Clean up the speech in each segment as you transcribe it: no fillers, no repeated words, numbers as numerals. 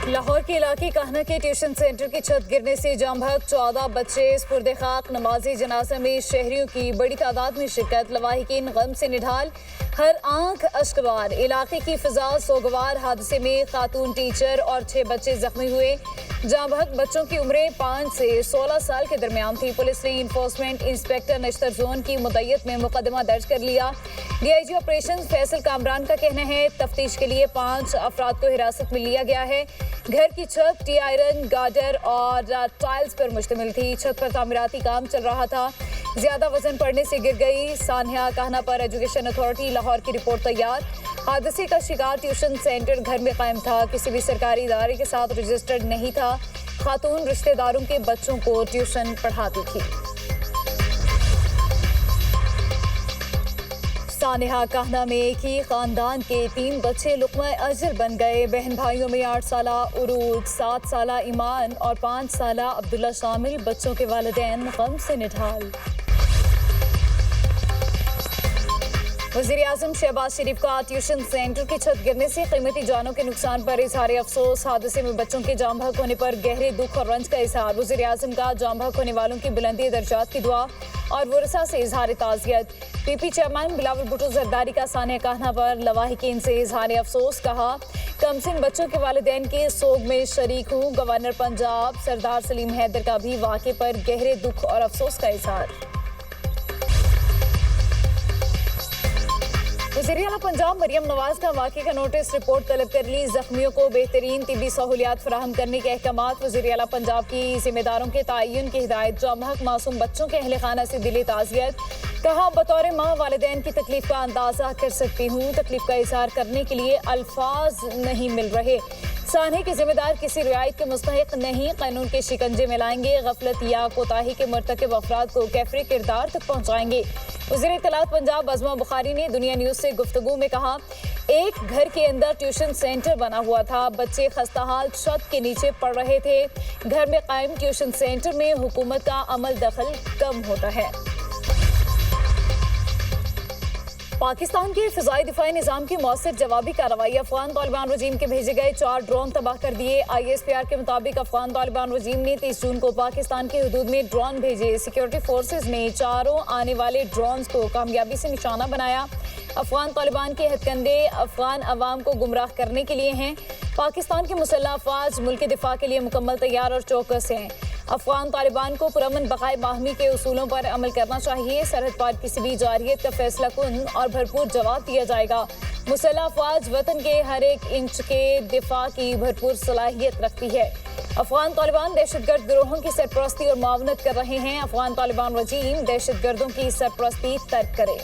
लाहौर के इलाके कान्हा के ट्यूशन सेंटर की छत गिरने से जाम बहक 14 बच्चे स्पुर्दे खाक। नमाजी जनाजा में शहरियों की बड़ी तादाद में शिरकत। लवाहिकीन गम से निढाल, हर आंख अश्कबार। इलाके की फिजा सोगवार। हादसे में खातून टीचर और 6 बच्चे जख्मी हुए। जाम बहक बच्चों की उम्रें 5 से 16 साल के दरमियान थी। पुलिस ने इन्फोर्समेंट इंस्पेक्टर नश्तर जोन की मुद्दत में मुकदमा दर्ज कर लिया। DIG ऑपरेशन फैसल कामरान का कहना है तफ्तीश के लिए 5 अफराद को हिरासत में लिया गया है। घर की छत टी आयरन, गार्डर और टाइल्स पर मुश्तमिल थी। छत पर तामीराती काम चल रहा था। ज्यादा वजन पड़ने से गिर गई। सान्या कान्हा पर एजुकेशन अथॉरिटी लाहौर की रिपोर्ट तैयार। हादसे का शिकार ट्यूशन सेंटर घर में कायम था। किसी भी सरकारी इदारे के साथ रजिस्टर्ड नहीं था। खातून रिश्तेदारों के बच्चों को ट्यूशन पढ़ाती थी। सानेहा कान्हा में एक ही खानदान के 3 बच्चे लुक़्मा अजर बन गए। बहन भाइयों में 8 साला उरूज, 7 साला ईमान और 5 साला अब्दुल्ला शामिल। बच्चों के वालिदैन गम से निढाल। वज़ीर-ए-आज़म शहबाज शरीफ का ट्यूशन सेंटर की छत गिरने से कीमती जानों के नुकसान पर इजहार अफसोस। हादसे में बच्चों के जाम बहक होने पर गहरे दुख और रंज का इजहार। वज़ीर-ए-आज़म का जाम बहक होने वालों की बुलंदी दर्जात की दुआ और वरसा से इजहार ताज़ियत। PP चेयरमैन बिलावल भुट्टो जरदारी का सानिया कान्हा पर लवाहिकीन से इजहार अफसोस। कहा कमसिन बच्चों के वालिदैन के सोग में शरीक हूँ। गवर्नर पंजाब सरदार सलीम हैदर का भी वाक़े पर गहरे दुख और अफसोस का इजहार। वज़ीर आला पंजाब मरियम नवाज का वाक़े का नोटिस रिपोर्ट तलब कर ली। जख्मियों को बेहतरीन तिबी सहूलियात फराहम करने के अहकामात। वज़ीर आला पंजाब की जिम्मेदारों के तयन की हिदायत। जाम बहक मासूम बच्चों के अहले खाना से दिली ताज़ियत। कहा बतौर माँ वालिदैन की तकलीफ का अंदाज़ा कर सकती हूँ। तकलीफ का इज़हार करने के लिए अल्फाज नहीं मिल रहे। सान्हे के जिम्मेदार किसी रियायत के मुस्तहिक नहीं, कानून के शिकंजे में लाएंगे। गफलत या कोताही के मर्तकब अफराद को कैफरे किरदार तक पहुँचाएंगे। वज़ीर इत्तलात पंजाब अज़मा बुखारी ने दुनिया न्यूज़ से गुफ्तगू में कहा एक घर के अंदर ट्यूशन सेंटर बना हुआ था। बच्चे खस्ताहाल छत के नीचे पढ़ रहे थे। घर में कायम ट्यूशन सेंटर में हुकूमत का अमल दखल कम होता है। पाकिस्तान के फ़िज़ाई दिफाई निज़ाम की मौसर जवाबी कार्रवाई। अफगान तालिबान रजीम के भेजे गए 4 ड्रोन तबाह कर दिए। ISPR के मुताबिक अफगान तालिबान रजीम ने 30 जून को पाकिस्तान के हदूद में ड्रोन भेजे। सिक्योरिटी फोर्सेस ने 4 आने वाले ड्रोन को कामयाबी से निशाना बनाया। अफगान तालिबान के हथकंडे अफगान अवाम को गुमराह करने के लिए हैं। पाकिस्तान के मुसल्लह अफवाज मुल्क के दिफा के लिए मुकम्मल तैयार और चौकस हैं। अफगान तालिबान को पुरअमन बकाए बाहमी के उसूलों पर अमल करना चाहिए। सरहद पार किसी भी जारियत का फैसला कुन और भरपूर जवाब दिया जाएगा। मुसल्लह अफवाज वतन के हर एक इंच के दिफा की भरपूर सलाहियत रखती है। अफगान तालिबान दहशतगर्द गिरोहों की सरपरस्ती और मुआवनत कर रहे हैं। अफगान तालिबान रजीम दहशतगर्दों की सरपरस्ती तर्क करे।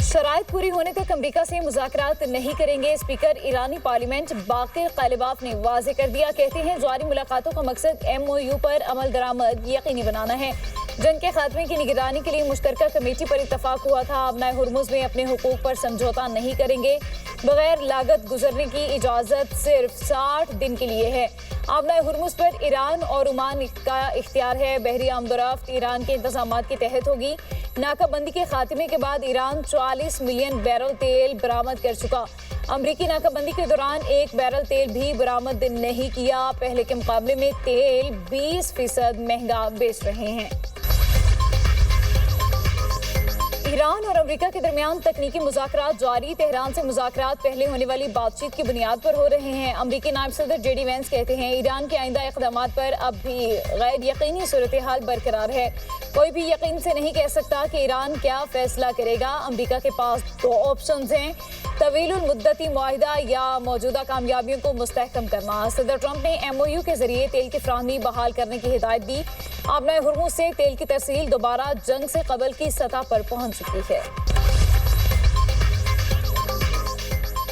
शराइत पूरी होने तक अमरीका से मुज़ाकरात नहीं करेंगे। स्पीकर ईरानी पार्लियामेंट बाकिर कालिबाफ ने वाज़े कर दिया। कहते हैं जारी मुलाकातों का मकसद MOU पर अमल दरामद यकीनी बनाना है। जंग के खात्मे की निगरानी के लिए मुश्तरका कमेटी पर इत्तफाक हुआ था। आबनाए हुर्मुज़ में अपने हुकूक पर समझौता नहीं करेंगे। बगैर लागत गुजरने की इजाज़त सिर्फ 60 दिन के लिए है। आबनाए हुर्मुज़ पर ईरान और ओमान का इख्तियार है। बहरी आमदोरफ्त ईरान के इंतजामात के तहत होगी। नाकाबंदी के खात्मे के बाद ईरान 40 मिलियन बैरल तेल बरामद कर चुका। अमरीकी नाकाबंदी के दौरान 1 बैरल तेल भी बरामद नहीं किया। पहले के मुकाबले में तेल 20% महंगा बेच रहे हैं। ईरान और अमेरिका के दरमियान तकनीकी मुज़ाकरात जारी। तेहरान से मुज़ाकरात पहले होने वाली बातचीत की बुनियाद पर हो रहे हैं। अमरीकी नायब सदर JD वैंस कहते हैं ईरान के आइंदा इक़दामात पर अब भी गैर यकीनी सूरत हाल बरकरार है। कोई भी यकीन से नहीं कह सकता कि ईरान क्या फैसला करेगा। अमरीका के पास 2 ऑप्शंस हैं, तवीलुल मुद्दती मुआहिदा या मौजूदा कामयाबियों को मुस्तहकम करना। सदर ट्रंप ने MOU के जरिए तेल की फ्राहमी बहाल करने की हिदायत दी। आबनाए हुर्मुज़ से तेल की तरसील दोबारा जंग से कबल की सतह पर पहुंच चुकी है।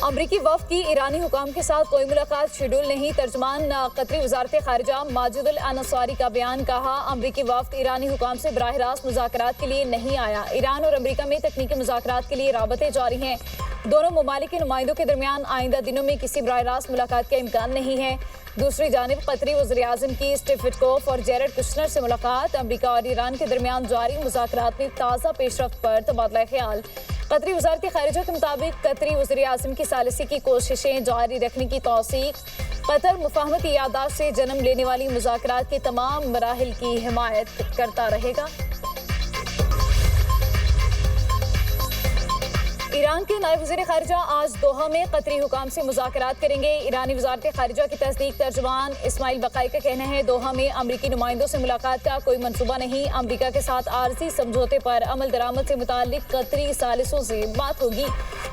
अमरीकी वफ़द की ईरानी हुकाम के साथ कोई मुलाकात शेड्यूल नहीं। तर्जमान कतरी वज़ारत ख़ारिजा माजिदुल अनसारी का बयान। कहा अमरीकी वफ़द ईरानी हुकाम से बराह रास्त मुज़ाकरात के लिए नहीं आया। ईरान और अमरीका में तकनीकी मुज़ाकरात के लिए राबते जारी हैं। दोनों ममालिक के नुमाइंदों के दरमियान आइंदा दिनों में किसी बराह रास्त मुलाकात का इम्कान नहीं है। दूसरी जानिब कतरी वज़ीर-ए-आज़म की स्टीव विटकोफ और जेरेड कुशनर से मुलाकात। अमरीका और ईरान के दरमियान जारी मुज़ाकरात में ताज़ा पेशरफ्त पर तबादला ख्याल। قطری وزارت خارجہ کے مطابق قطری وزیر اعظم کی ثالثی کی کوششیں جاری رکھنے کی توثیق، قطر مفاہمتی یادداشت سے جنم لینے والی مذاکرات کے تمام مراحل کی حمایت کرتا رہے گا۔ ایران کے نائب وزیر خارجہ آج دوحہ میں قطری حکام سے مذاکرات کریں گے۔ ایرانی وزارت خارجہ کی تصدیق ترجمان اسماعیل بقائی کا کہنا ہے دوحہ میں امریکی نمائندوں سے ملاقات کا کوئی منصوبہ نہیں، امریکہ کے ساتھ عارضی سمجھوتے پر عمل درآمد سے متعلق قطری ثالثوں سے بات ہوگی۔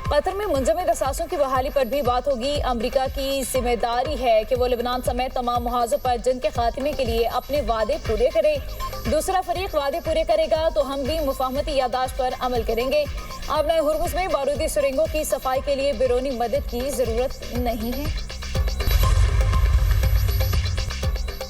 قطر میں منجمد اثاثوں کی بحالی پر بھی بات ہوگی۔ امریکہ کی ذمہ داری ہے کہ وہ لبنان سمیت تمام محاذوں پر جنگ کے خاتمے کے لیے اپنے وعدے پورے کرے۔ دوسرا فریق وعدے پورے کرے گا تو ہم بھی مفاہمتی یادداشت پر عمل کریں گے۔ آبنائے ہرمز میں بارودی سرنگوں کی صفائی کے لیے بیرونی مدد کی ضرورت نہیں ہے۔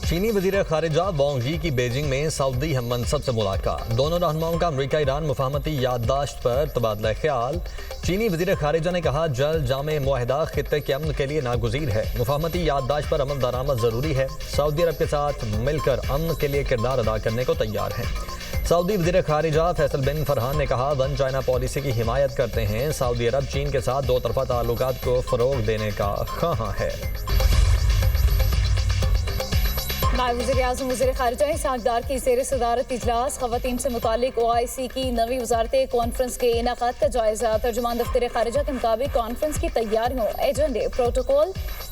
چینی وزیر خارجہ وانگ یی کی بیجنگ میں سعودی ہم منصب سے ملاقات، دونوں رہنماؤں کا امریکہ ایران مفاہمتی یادداشت پر تبادلہ خیال۔ چینی وزیر خارجہ نے کہا جلد جامع معاہدہ خطے کے امن کے لیے ناگزیر ہے، مفاہمتی یادداشت پر عمل درآمد ضروری ہے، سعودی عرب کے ساتھ مل کر امن کے لیے کردار ادا کرنے کو تیار ہیں۔ سعودی وزیر خارجہ فیصل بن فرحان نے کہا ون چائنا پالیسی کی حمایت کرتے ہیں، سعودی عرب چین کے ساتھ دو طرفہ تعلقات کو فروغ دینے کا خواہاں ہے۔ نائب وزیر اعظم وزیر خارجہ اسحاق ڈار کی زیر صدارت اجلاس، خواتین سے متعلق OIC کی نویں وزارتی کانفرنس کے انعقاد کا جائزہ۔ ترجمان دفتر خارجہ کے مطابق کانفرنس کی تیاریوں، ایجنڈے، پروٹوکول،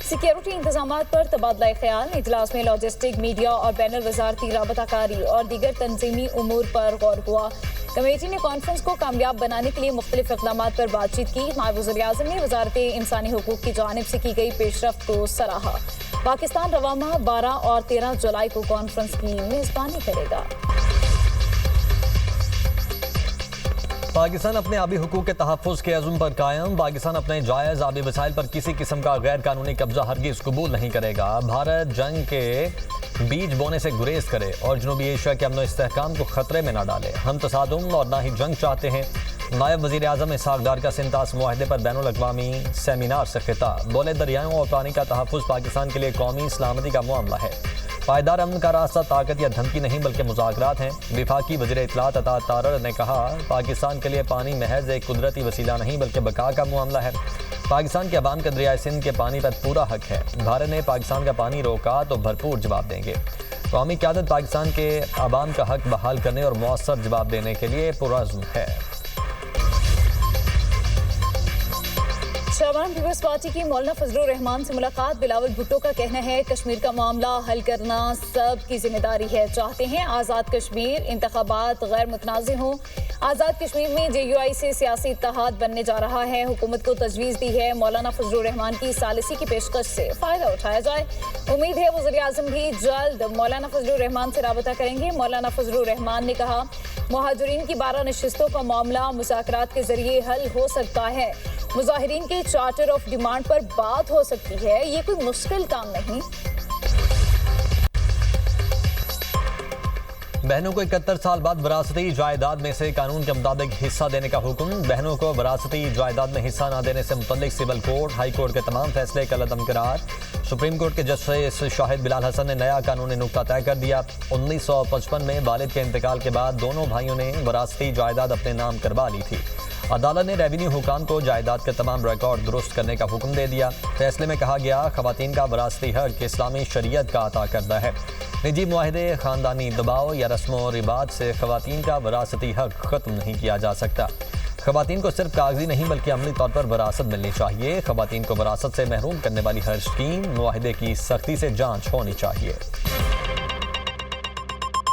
سیکیورٹی انتظامات پر تبادلہ خیال۔ اجلاس میں لاجسٹک، میڈیا اور بین الوزارتی رابطہ کاری اور دیگر تنظیمی امور پر غور ہوا۔ کمیٹی نے کانفرنس کو کامیاب بنانے کے لیے مختلف اقدامات پر بات چیت کی۔ نائب وزیر اعظم نے وزارت انسانی حقوق کی جانب سے کی گئی پیش رفت کو سراہا۔ پاکستان رواں ماہ 12 اور 13 جولائی کو کانفرنس کی میزبانی کرے گا۔ پاکستان اپنے آبی حقوق کے تحفظ کے عزم پر قائم، پاکستان اپنے جائز آبی وسائل پر کسی قسم کا غیر قانونی قبضہ ہرگز قبول نہیں کرے گا۔ بھارت جنگ کے بیج بونے سے گریز کرے اور جنوبی ایشیا کے امن و استحکام کو خطرے میں نہ ڈالے، ہم تصادم اور نہ ہی جنگ چاہتے ہیں۔ نائب وزیر اعظم اسحاق ڈار کا سنتاس معاہدے پر بین الاقوامی سیمینار سے خطاب، بولے دریاؤں اور پانی کا تحفظ پاکستان کے لیے قومی سلامتی کا معاملہ ہے، پائیدار امن کا راستہ طاقت یا دھمکی نہیں بلکہ مذاکرات ہیں۔ وفاقی وزیر اطلاعات عطا تارڑ نے کہا پاکستان کے لیے پانی محض ایک قدرتی وسیلہ نہیں بلکہ بقا کا معاملہ ہے، پاکستان کے عوام کا دریائے سندھ کے پانی پر پورا حق ہے، بھارت نے پاکستان کا پانی روکا تو بھرپور جواب دیں گے۔ قومی قیادت پاکستان کے عوام کا حق بحال کرنے اور مؤثر جواب دینے کے لیے پرعزم ہے۔ شاہبان پیپلز پارٹی کی مولانا فضل الرحمان سے ملاقات، بلاول بھٹو کا کہنا ہے کشمیر کا معاملہ حل کرنا سب کی ذمہ داری ہے، چاہتے ہیں آزاد کشمیر، انتخابات غیر متنازع ہوں۔ آزاد کشمیر میں JUI سے سیاسی اتحاد بننے جا رہا ہے، حکومت کو تجویز دی ہے مولانا فضل الرحمان کی ثالثی کی پیشکش سے فائدہ اٹھایا جائے، امید ہے وزیر اعظم بھی جلد مولانا فضل الرحمان سے رابطہ کریں گے۔ مولانا فضل الرحمان نے کہا مہاجرین کی 12 نشستوں کا معاملہ مذاکرات کے ذریعے حل ہو سکتا ہے، مظاہرین کے چارٹر آف ڈیمانڈ پر بات ہو سکتی ہے، یہ کوئی مشکل کام نہیں۔ بہنوں کو 71 سال بعد وراثتی جائیداد میں سے قانون کے مطابق حصہ دینے کا حکم، بہنوں کو وراثتی جائیداد میں حصہ نہ دینے سے متعلق سول کورٹ، ہائی کورٹ کے تمام فیصلے کل عدم قرار۔ سپریم کورٹ کے جسٹس شاہد بلال حسن نے نیا قانونی نقطہ طے کر دیا۔ 1955 میں والد کے انتقال کے بعد دونوں بھائیوں نے وراثتی جائیداد اپنے نام کروا لی تھی۔ عدالت نے ریونیو حکام کو جائیداد کے تمام ریکارڈ درست کرنے کا حکم دے دیا۔ فیصلے میں کہا گیا خواتین کا وراثتی حق اسلامی شریعت کا عطا کردہ ہے، نجی معاہدے، خاندانی دباؤ یا رسم و رواج سے خواتین کا وراثتی حق ختم نہیں کیا جا سکتا۔ خواتین کو صرف کاغذی نہیں بلکہ عملی طور پر وراثت ملنی چاہیے۔ خواتین کو وراثت سے محروم کرنے والی ہر اسکیم معاہدے کی سختی سے جانچ ہونی چاہیے۔